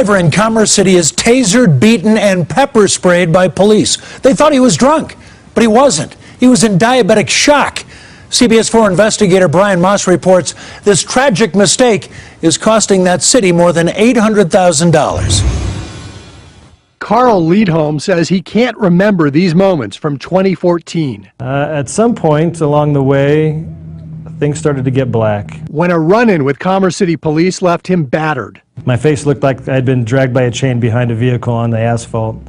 Driver in Commerce City is tasered, beaten, and pepper sprayed by police. They thought he was drunk, but he wasn't. He was in diabetic shock. CBS 4 investigator Brian Moss reports this tragic mistake is costing that city more than $800,000. Carl Liedholm says he can't remember these moments from 2014. At some point along the way, things started to get black. When a run-in with Commerce City police left him battered. My face looked like I'd been dragged by a chain behind a vehicle on the asphalt.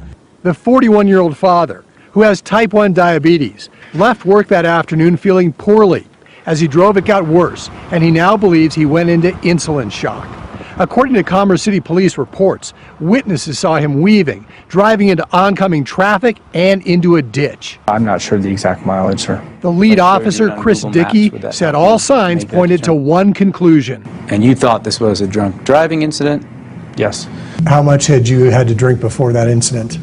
The 41-year-old father, who has type 1 diabetes, left work that afternoon feeling poorly. As he drove, it got worse, and he now believes he went into insulin shock. According to Commerce City police reports, witnesses saw him weaving, driving into oncoming traffic and into a ditch. I'm not sure the exact mileage, sir. The lead officer, Chris Dickey, said all signs pointed to one conclusion. And you thought this was a drunk driving incident? Yes. How much had you had to drink before that incident?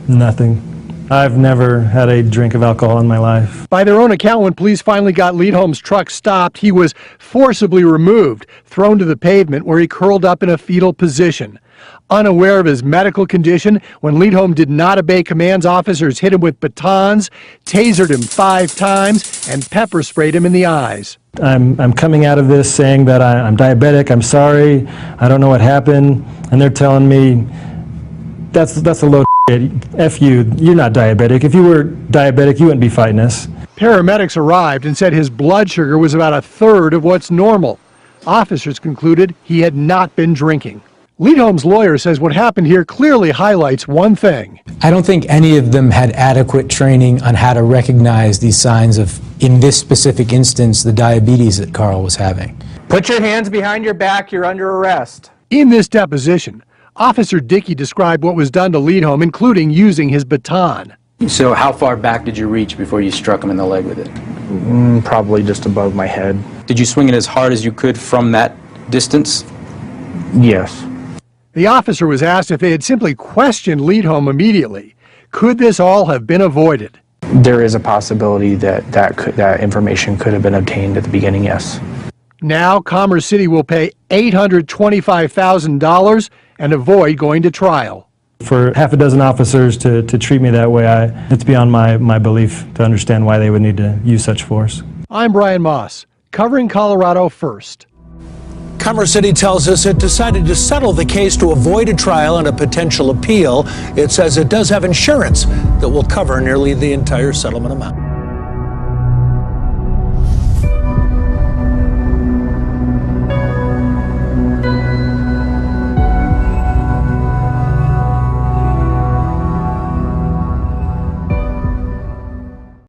Nothing. I've never had a drink of alcohol in my life. By their own account, when police finally got Liedholm's truck stopped, he was forcibly removed, thrown to the pavement where he curled up in a fetal position. Unaware of his medical condition, when Liedholm did not obey commands, officers hit him with batons, tasered him 5 times, and pepper sprayed him in the eyes. I'm coming out of this saying that I'm diabetic, I'm sorry, I don't know what happened, and they're telling me that's a load of shit. F you, you're not diabetic. If you were diabetic, you wouldn't be fighting us. Paramedics arrived and said his blood sugar was about 1/3 of what's normal. Officers concluded he had not been drinking. Liedholm's lawyer says what happened here clearly highlights one thing. I don't think any of them had adequate training on how to recognize these signs of, in this specific instance, the diabetes that Carl was having. Put your hands behind your back, you're under arrest. In this deposition, Officer Dickey described what was done to Liedholm, including using his baton. So how far back did you reach before you struck him in the leg with it? Probably just above my head. Did you swing it as hard as you could from that distance? Yes. The officer was asked if they had simply questioned Liedholm immediately. Could this all have been avoided? There is a possibility that information could have been obtained at the beginning, yes. Now, Commerce City will pay $825,000 and avoid going to trial. For half a dozen officers to treat me that way, it's beyond my belief to understand why they would need to use such force. I'm Brian Moss, covering Colorado First. Commerce City tells us it decided to settle the case to avoid a trial and a potential appeal. It says it does have insurance that will cover nearly the entire settlement amount.